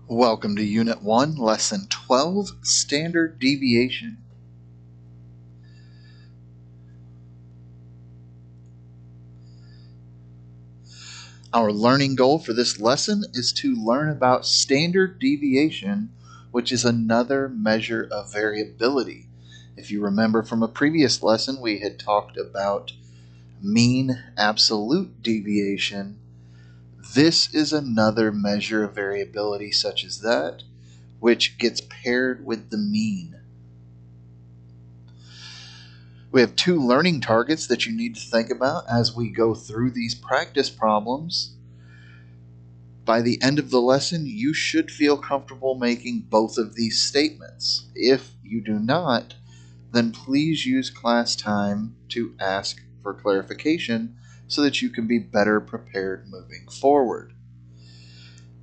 Welcome to Unit 1, Lesson 12, Standard Deviation. Our learning goal for this lesson is to learn about standard deviation, which is another measure of variability. If you remember from a previous lesson, we had talked about mean absolute deviation. This is another measure of variability such as that, which gets paired with the mean. We have two learning targets that you need to think about as we go through these practice problems. By the end of the lesson, you should feel comfortable making both of these statements. If you do not, then please use class time to ask for clarification so that you can be better prepared moving forward.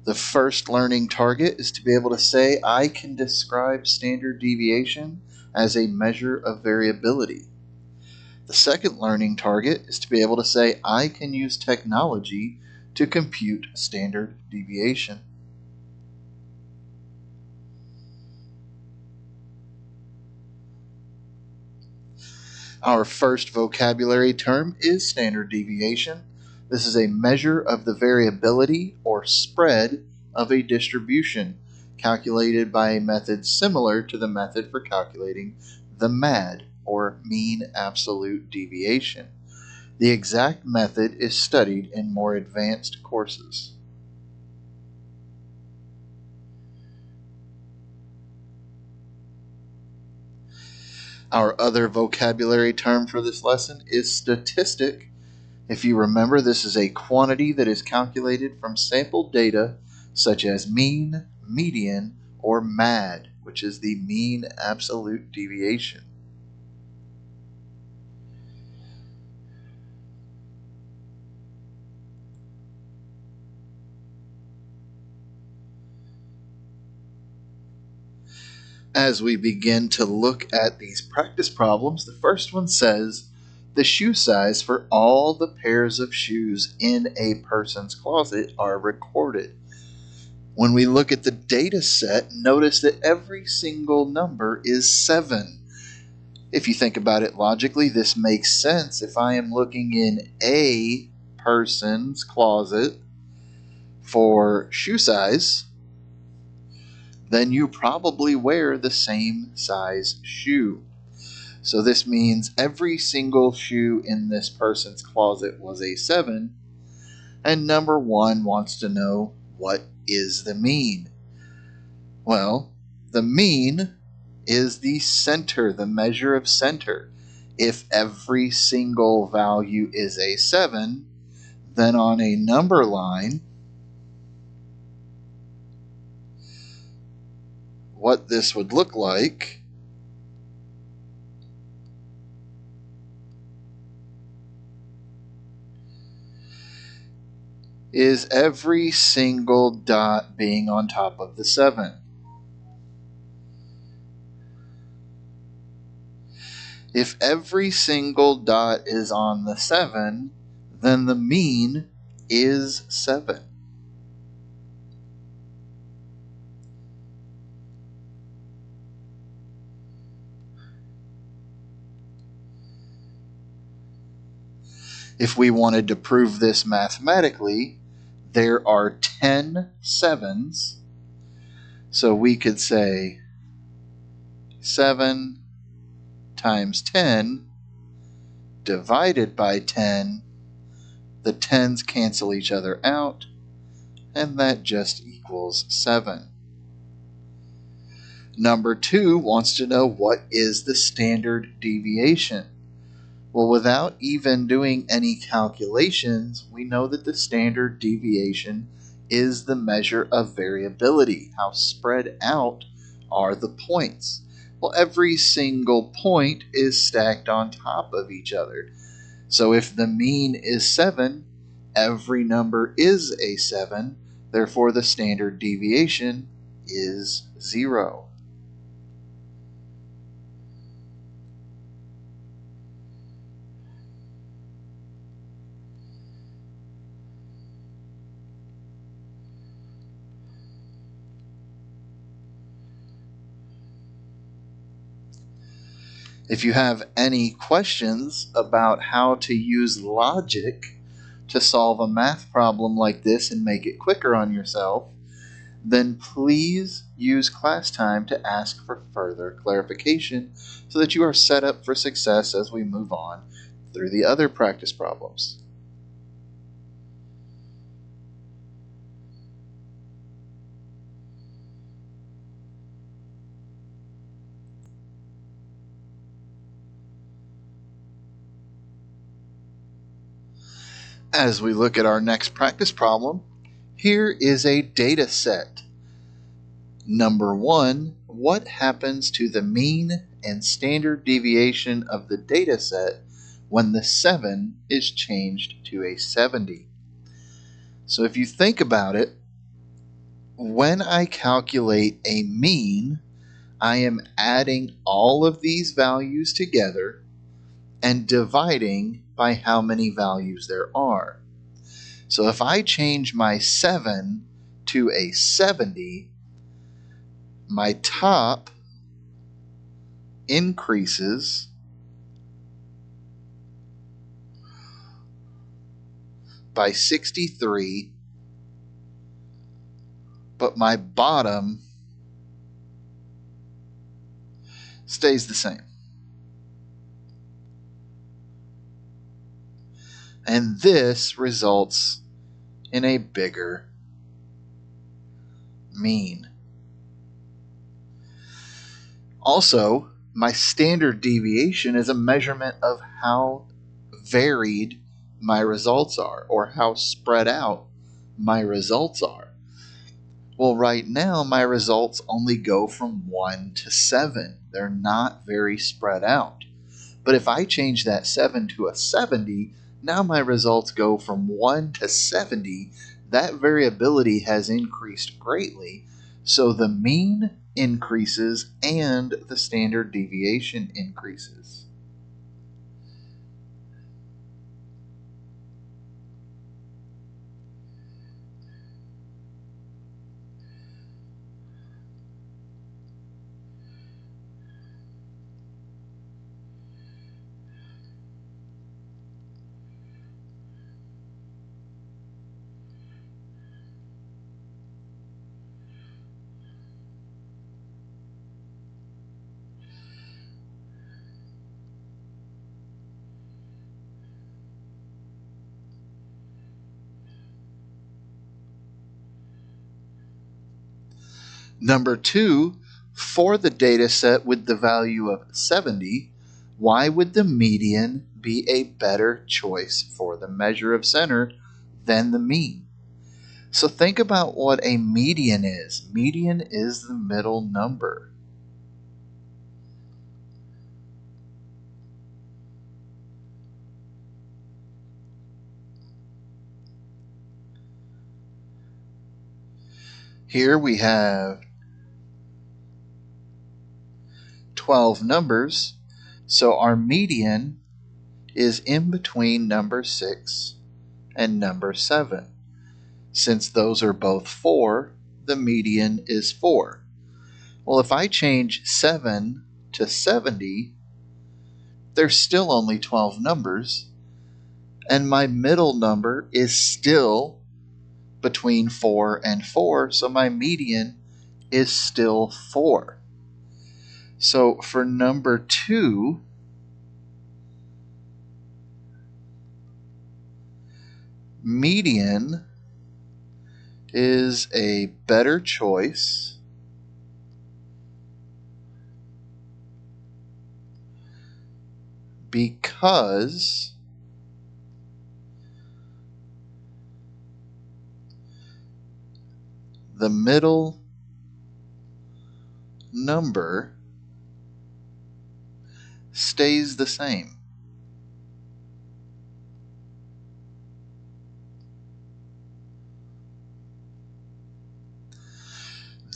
The first learning target is to be able to say, I can describe standard deviation as a measure of variability. The second learning target is to be able to say, I can use technology to compute standard deviation. Our first vocabulary term is standard deviation. This is a measure of the variability or spread of a distribution, calculated by a method similar to the method for calculating the MAD, or mean absolute deviation. The exact method is studied in more advanced courses. Our other vocabulary term for this lesson is statistic. If you remember, this is a quantity that is calculated from sample data such as mean, median, or MAD, which is the mean absolute deviation. As we begin to look at these practice problems, the first one says, the shoe size for all the pairs of shoes in a person's closet are recorded. When we look at the data set, notice that every single number is 7. If you think about it logically, this makes sense. If I am looking in a person's closet for shoe size, then you probably wear the same size shoe. So this means every single shoe in this person's closet was a 7, and number 1 wants to know, what is the mean? Well, the mean is the center, the measure of center. If every single value is a 7, then on a number line, what this would look like is every single dot being on top of the 7. If every single dot is on the 7, then the mean is 7. If we wanted to prove this mathematically, there are 10 7s, so we could say 7 times 10 divided by 10. The 10s cancel each other out, and that just equals 7. Number 2 wants to know, what is the standard deviation? Well, without even doing any calculations, we know that the standard deviation is the measure of variability. How spread out are the points? Well, every single point is stacked on top of each other. So if the mean is 7, every number is a 7, therefore the standard deviation is 0. If you have any questions about how to use logic to solve a math problem like this and make it quicker on yourself, then please use class time to ask for further clarification so that you are set up for success as we move on through the other practice problems. As we look at our next practice problem, here is a data set. Number 1, what happens to the mean and standard deviation of the data set when the 7 is changed to a 70? So if you think about it, when I calculate a mean, I am adding all of these values together and dividing by how many values there are. So if I change my 7 to a 70, my top increases by 63, but my bottom stays the same. And this results in a bigger mean. Also, my standard deviation is a measurement of how varied my results are, or how spread out my results are. Well, right now, my results only go from 1 to 7. They're not very spread out. But if I change that 7 to a 70, now my results go from 1 to 70. That variability has increased greatly, so the mean increases and the standard deviation increases. Number 2, for the data set with the value of 70, why would the median be a better choice for the measure of center than the mean? So think about what a median is. Median is the middle number. Here we have 12 numbers, so our median is in between number 6 and number 7. Since those are both 4, the median is 4. Well, if I change 7 to 70, there's still only 12 numbers, and my middle number is still between 4 and 4, so my median is still 4. So for number 2, median is a better choice because the middle number stays the same.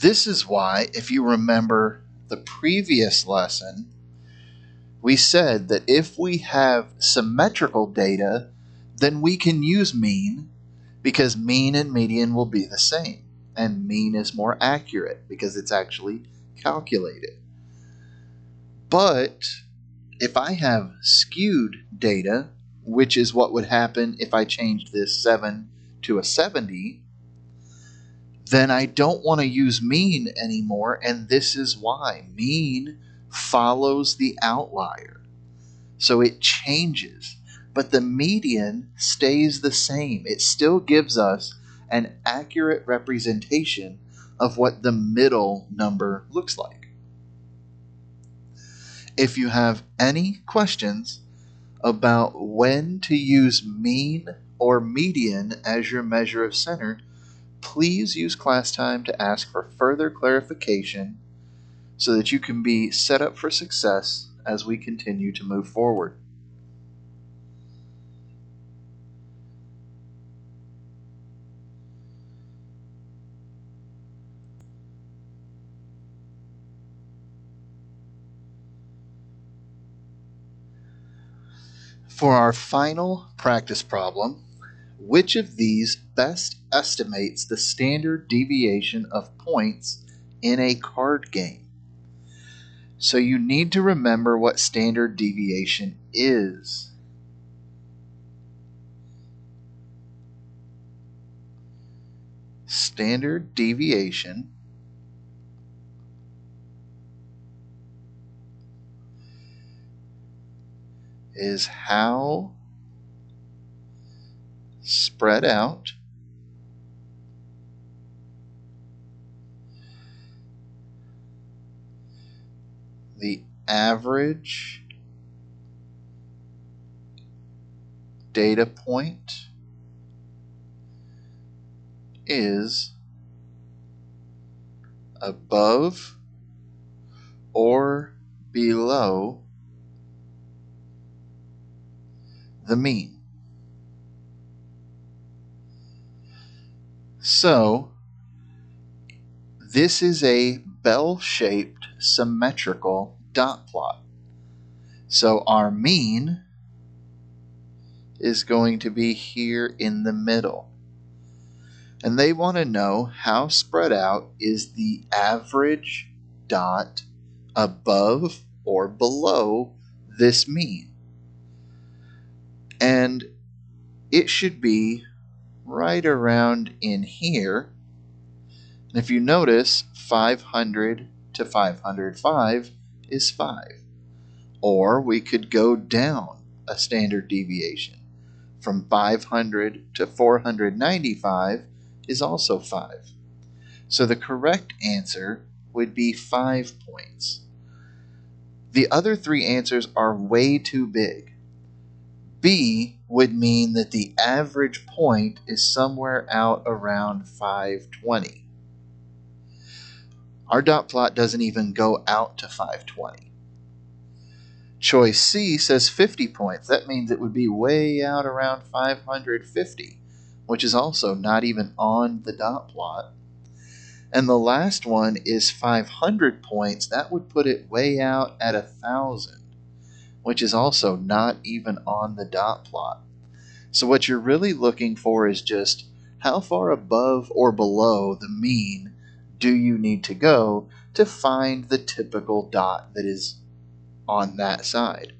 This is why, if you remember the previous lesson, we said that if we have symmetrical data, then we can use mean, because mean and median will be the same. And mean is more accurate because it's actually calculated. But If I have skewed data, which is what would happen if I changed this 7 to a 70, then I don't want to use mean anymore, and this is why. Mean follows the outlier, so it changes. But the median stays the same. It still gives us an accurate representation of what the middle number looks like. If you have any questions about when to use mean or median as your measure of center, please use class time to ask for further clarification so that you can be set up for success as we continue to move forward. For our final practice problem, which of these best estimates the standard deviation of points in a card game? So you need to remember what standard deviation is. Standard deviation is how spread out the average data point is above or below the mean. So this is a bell-shaped symmetrical dot plot. So our mean is going to be here in the middle. And they want to know how spread out is the average dot above or below this mean. And it should be right around in here. And if you notice, 500 to 505 is 5. Or we could go down a standard deviation. From 500 to 495 is also 5. So the correct answer would be 5 points. The other three answers are way too big. B would mean that the average point is somewhere out around 520. Our dot plot doesn't even go out to 520. Choice C says 50 points. That means it would be way out around 550, which is also not even on the dot plot. And the last one is 500 points. That would put it way out at 1,000, which is also not even on the dot plot. So what you're really looking for is just how far above or below the mean do you need to go to find the typical dot that is on that side.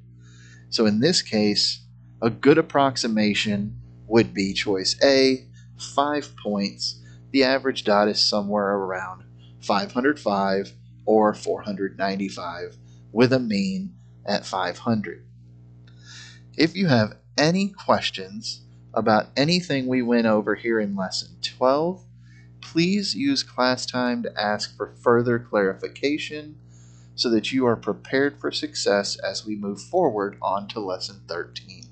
So in this case, a good approximation would be choice A, 5 points. The average dot is somewhere around 505 or 495 with a mean at 500. If you have any questions about anything we went over here in lesson 12, please use class time to ask for further clarification so that you are prepared for success as we move forward on to lesson 13.